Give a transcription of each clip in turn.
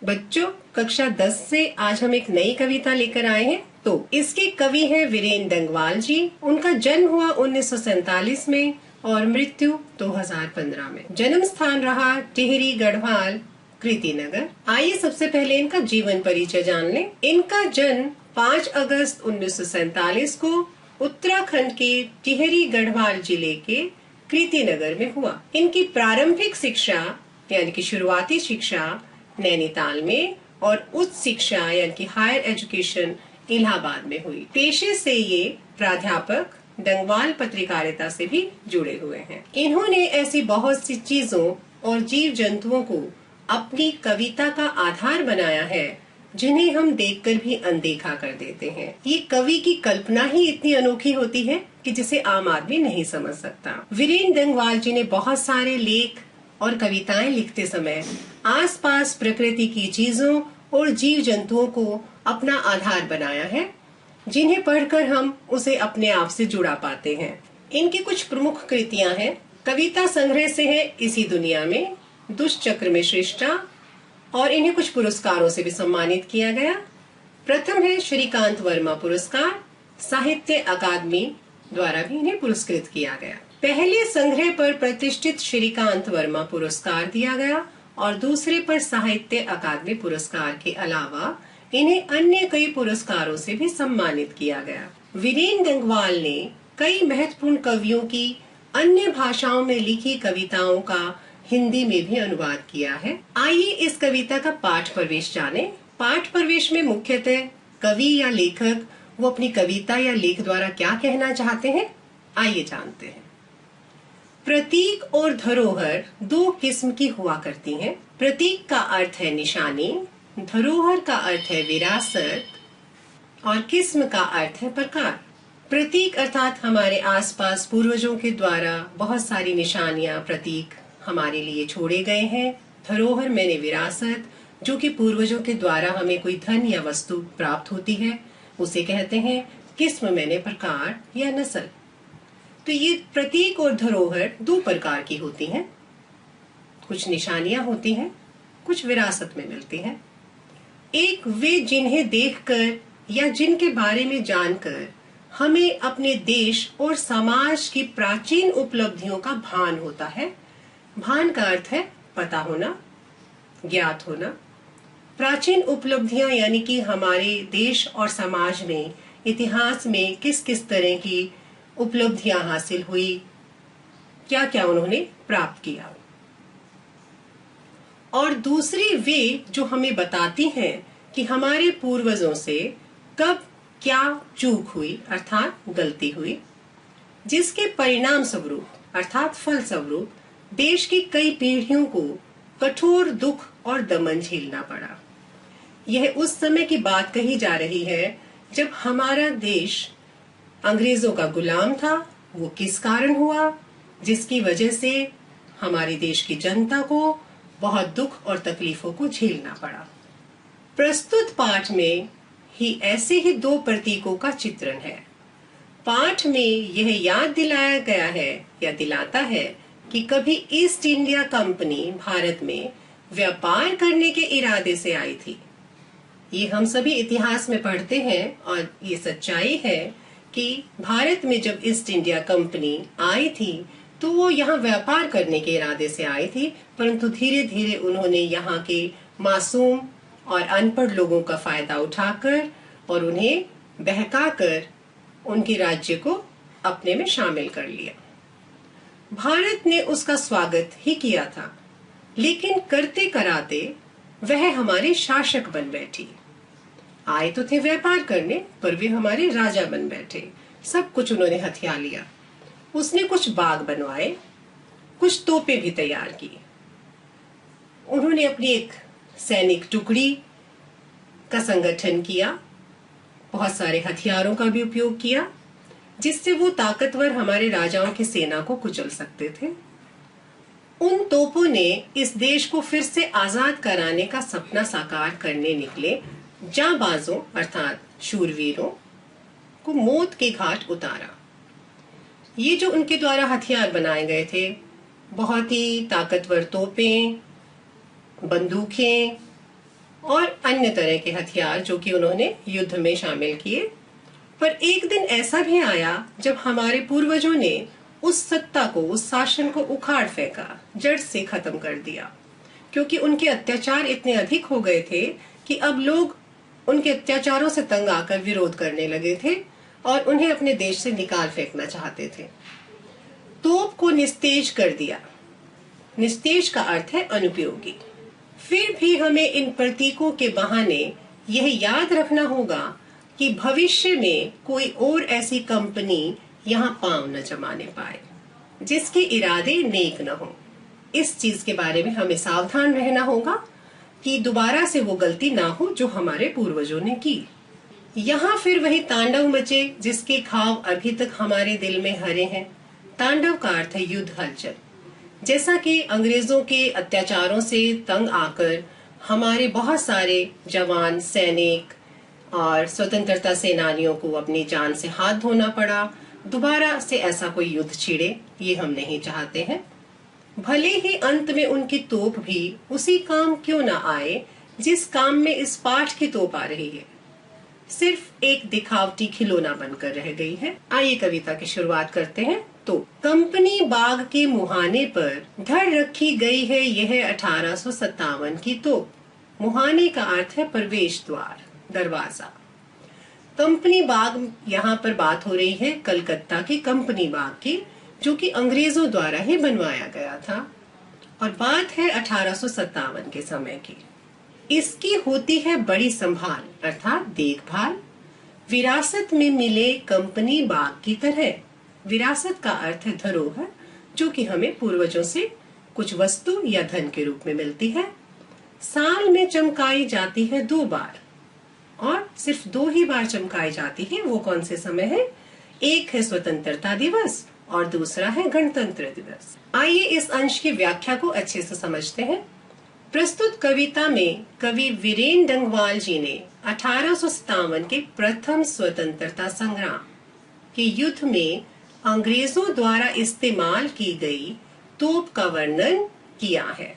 बच्चों, कक्षा 10 से आज हम एक नई कविता लेकर आए हैं। तो इसके कवि हैं वीरेंद्र डंगवाल जी। उनका जन्म हुआ 1947 में और मृत्यु 2015 में। जन्म स्थान रहा टिहरी गढ़वाल कृतिनगर। आइए सबसे पहले इनका जीवन परिचय जान लें। इनका जन्म 5 अगस्त 1947 को उत्तराखंड के टिहरी गढ़वाल जिले के कृतिनगर में हुआ। इनकी प्रारंभिक शिक्षा यानी कि शुरुआती शिक्षा नैनीताल में और उच्च शिक्षा यानी कि हायर एजुकेशन इलाहाबाद में हुई। पेशे से ये प्राध्यापक डंगवाल पत्रकारिता से भी जुड़े हुए हैं। इन्होंने ऐसी बहुत सी चीजों और जीव जंतुओं को अपनी कविता का आधार बनाया है जिन्हें हम देखकर भी अनदेखा कर देते हैं। ये कवि की कल्पना ही इतनी अनोखी होती है कि जिसे आम आदमी नहीं समझ सकता। वीरेंद्र डंगवाल जी ने बहुत सारे लेख और कविताएं लिखते समय आसपास प्रकृति की चीजों और जीव जंतुओं को अपना आधार बनाया है, जिन्हें पढ़कर हम उसे अपने आप से जुड़ा पाते हैं। इनकी कुछ प्रमुख कृतियां हैं। कविता संग्रह से है इसी दुनिया में, दुष्चक्र में श्रेष्ठा, और इन्हें कुछ पुरस्कारों से भी सम्मानित किया गया। प्रथम है श्रीकांत वर्मा पुरस्कार, साहित्य अकादमी द्वारा भी इन्हें पुरस्कृत किया गया। पहले संग्रह पर प्रतिष्ठित श्रीकांत वर्मा पुरस्कार दिया गया और दूसरे पर साहित्य अकादमी पुरस्कार के अलावा इन्हें अन्य कई पुरस्कारों से भी सम्मानित किया गया। वीरेंद्र डंगवाल ने कई महत्वपूर्ण कवियों की अन्य भाषाओं में लिखी कविताओं का हिंदी में भी अनुवाद किया है। आइए इस कविता का पाठ प्रवेश जानें। पाठ प्रवेश में मुख्यतः कवि या लेखक वो अपनी कविता या लेख द्वारा क्या कहना चाहते हैं, आइए जानते हैं। प्रतीक और धरोहर दो किस्म की हुआ करती हैं। प्रतीक का अर्थ है निशानी, धरोहर का अर्थ है विरासत और किस्म का अर्थ है प्रकार। प्रतीक अर्थात हमारे आसपास पूर्वजों के द्वारा बहुत सारी निशानियां, प्रतीक हमारे लिए छोड़े गए हैं। धरोहर मैंने विरासत, जो कि पूर्वजों के द्वारा हमें कोई धन या वस्तु प्राप्त होती है, उसे कहते हैं। किस्म मैंने प्रकार या नस्ल। तो ये प्रतीक और धरोहर दो प्रकार की होती हैं। कुछ निशानियां होती हैं, कुछ विरासत में मिलती हैं। एक वे जिन्हें देखकर या जिनके बारे में जानकर हमें अपने देश और समाज की प्राचीन उपलब्धियों का भान होता है। भान का अर्थ है पता होना, ज्ञात होना। प्राचीन उपलब्धियां यानी कि हमारे देश और समाज में इतिहास में किस किस तरह की उपलब्धियां हासिल हुई, क्या क्या उन्होंने प्राप्त किया। और दूसरी वे जो हमें बताती हैं कि हमारे पूर्वजों से कब क्या चूक हुई अर्थात गलती हुई, जिसके परिणाम स्वरूप अर्थात फल स्वरूप देश की कई पीढ़ियों को कठोर दुख और दमन झेलना पड़ा। यह उस समय की बात कही जा रही है जब हमारा देश अंग्रेजों का गुलाम था। वो किस कारण हुआ, जिसकी वजह से हमारे देश की जनता को बहुत दुख और तकलीफों को झेलना पड़ा। प्रस्तुत पाठ में ही ऐसे ही दो प्रतीकों का चित्रण है। पाठ में यह याद दिलाया गया है या दिलाता है कि कभी ईस्ट इंडिया कंपनी भारत में व्यापार करने के इरादे से आई थी। ये हम सभी इतिहास में पढ़ते हैं और ये सच्चाई है कि भारत में जब ईस्ट इंडिया कंपनी आई थी तो वो यहाँ व्यापार करने के इरादे से आई थी, परंतु धीरे धीरे उन्होंने यहाँ के मासूम और अनपढ़ लोगों का फायदा उठाकर और उन्हें बहकाकर उनके राज्य को अपने में शामिल कर लिया। भारत ने उसका स्वागत ही किया था, लेकिन करते कराते वह हमारे शासक बन बैठी। आए तो थे व्यापार करने, पर वे हमारे राजा बन बैठे। सब कुछ उन्होंने हथिया लिया। उसने कुछ बाग बनवाए, कुछ तोपें भी तैयार की। उन्होंने अपनी एक सैनिक टुकड़ी का संगठन किया, बहुत सारे हथियारों का भी उपयोग किया, जिससे वो ताकतवर हमारे राजाओं की सेना को कुचल सकते थे। उन तोपों ने इस देश को फिर से आजाद कराने का सपना साकार करने निकले जांबाजों अर्थात शूरवीरों को मौत के घाट उतारा। ये जो उनके द्वारा हथियार बनाए गए थे, बहुत ही ताकतवर तोपें, बंदूकें और अन्य तरह के हथियार जो कि उन्होंने युद्ध में शामिल किए। पर एक दिन ऐसा भी आया जब हमारे पूर्वजों ने उस सत्ता को, उस शासन को उखाड़ फेंका, जड़ से खत्म कर दिया, क्योंकि उनके अत्याचार इतने अधिक हो गए थे कि अब लोग उनके अत्याचारों से तंग आकर विरोध करने लगे थे और उन्हें अपने देश से निकाल फेंकना चाहते थे। तोप को निस्तेज कर दिया। निस्तेज का अर्थ है अनुपयोगी। फिर भी हमें इन प्रतीकों के बहाने यह याद रखना होगा कि भविष्य में कोई और ऐसी कंपनी यहाँ पांव न जमाने पाए जिसके इरादे नेक न हो। इस चीज के बारे में हमें सावधान रहना होगा कि दोबारा से वो गलती ना हो जो हमारे पूर्वजों ने की। यहाँ फिर वही तांडव मचे जिसके घाव अभी तक हमारे दिल में हरे हैं। तांडव का अर्थ है युद्ध, हलचल। जैसा कि अंग्रेजों के अत्याचारों से तंग आकर हमारे बहुत सारे जवान, सैनिक और स्वतंत्रता सेनानियों को अपनी जान से हाथ धोना पड़ा, दोबारा से ऐसा कोई युद्ध छिड़े, ये हम नहीं चाहते हैं। भले ही अंत में उनकी तोप भी उसी काम क्यों न आए जिस काम में इस पाठ की तोप आ रही है, सिर्फ एक दिखावटी खिलौना बनकर रह गई है। आइए कविता की शुरुआत करते हैं। तो कंपनी बाग के मुहाने पर धर रखी गई है यह 1857 की तोप। मुहाने का अर्थ है प्रवेश द्वार, दरवाजा। कंपनी बाग, यहाँ पर बात हो रही है कलकत्ता की कंपनी बाग की, जो कि अंग्रेजों द्वारा ही बनवाया गया था और बात है 1857 के समय की। इसकी होती है बड़ी संभाल अर्थात देखभाल, विरासत में मिले कंपनी बाग की तरह। विरासत का अर्थ है धरोहर, जो कि हमें पूर्वजों से कुछ वस्तु या धन के रूप में मिलती है। साल में चमकाई जाती है 2 बार और सिर्फ 2 ही बार चमकाई जाती है। वो कौन से समय है? एक है स्वतंत्रता दिवस और दूसरा है गणतंत्र दिवस। आइए इस अंश की व्याख्या को अच्छे से समझते हैं। प्रस्तुत कविता में कवि वीरेन डंगवाल जी ने 1857 के प्रथम स्वतंत्रता संग्राम के युद्ध में अंग्रेजों द्वारा इस्तेमाल की गई तोप का वर्णन किया है।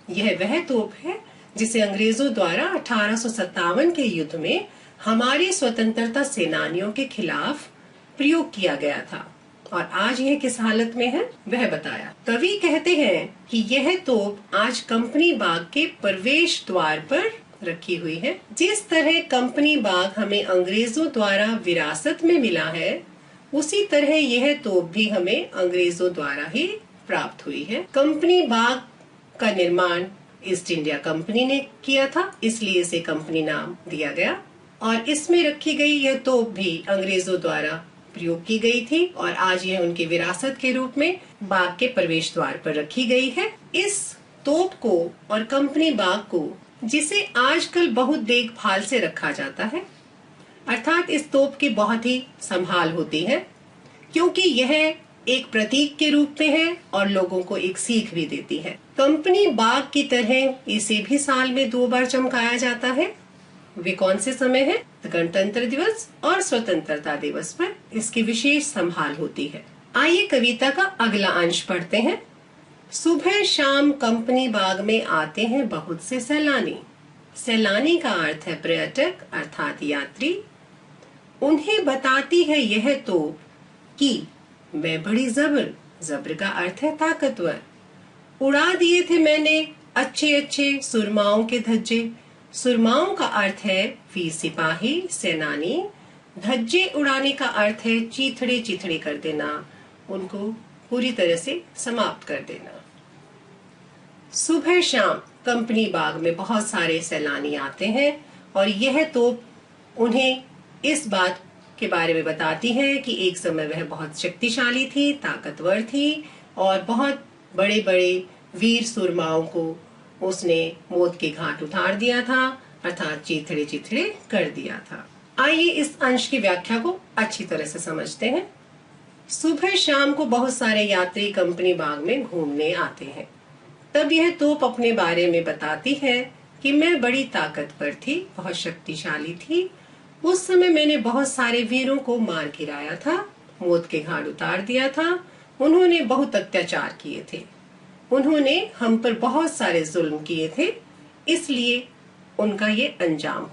यह वह तोप है जिसे अंग्रेजों द्वारा 1857 के युद्ध में हमारे स्वतंत्रता सेनानियों के खिलाफ प्रयोग किया गया था और आज यह किस हालत में है वह बताया। कवि कहते हैं कि यह तोप आज कंपनी बाग के प्रवेश द्वार पर रखी हुई है। जिस तरह कंपनी बाग हमें अंग्रेजों द्वारा विरासत में मिला है, उसी तरह यह तोप भी हमें अंग्रेजों द्वारा ही प्राप्त हुई है। कंपनी बाग का निर्माण ईस्ट इंडिया कंपनी ने किया था, इसलिए इसे कंपनी नाम दिया गया और इसमें रखी गई यह तोप भी अंग्रेजों द्वारा प्रयोग की गई थी और आज यह उनकी विरासत के रूप में बाग के प्रवेश द्वार पर रखी गई है। इस तोप को और कंपनी बाग को, जिसे आजकल बहुत देखभाल से रखा जाता है, अर्थात इस तोप की बहुत ही संभाल होती है, क्योंकि यह एक प्रतीक के रूप में है और लोगों को एक सीख भी देती है। कंपनी बाग की तरह इसे भी साल में 2 बार चमकाया जाता है। वे कौन से समय है? गणतंत्र दिवस और स्वतंत्रता दिवस पर इसकी विशेष संभाल होती है। आइए कविता का अगला अंश पढ़ते हैं। सुबह शाम कंपनी बाग में आते हैं बहुत से सैलानी। सैलानी का अर्थ है पर्यटक अर्थात यात्री। उन्हें बताती है यह तोप कि मैं बड़ी जबर, जबर का अर्थ है ताकतवर, उड़ा दिए थे मैंने अच्छे अच्छे सुरमाओं के धज्जे। सुरमाओं का अर्थ है वीर सिपाही, सेनानी। धज्जे उड़ाने का अर्थ है चीथड़े चीथड़े कर देना, उनको पूरी तरह से समाप्त कर देना। सुबह शाम कंपनी बाग में बहुत सारे सैलानी आते हैं और यह तोप उन्हें इस बात के बारे में बताती है कि एक समय वह बहुत शक्तिशाली थी, ताकतवर थी और बहुत बड़े बड़े वीर सुरमाओं को उसने मौत के घाट उतार दिया था, अर्थात चिथड़े चिथड़े कर दिया था। आइए इस अंश की व्याख्या को अच्छी तरह से समझते हैं। सुबह शाम को बहुत सारे यात्री कंपनी बाग में घूमने आते हैं। तब यह तोप अपने बारे में बताती है कि मैं बड़ी ताकतवर थी, बहुत शक्तिशाली थी। उस समय मैंने बहुत सारे वीरों को मार गिराया था, मौत के घाट उतार दिया था। उन्होंने बहुत अत्याचार किए थे, उन्होंने हम पर बहुत सारे जुल्म किए थे, इसलिए उनका ये अंजाम।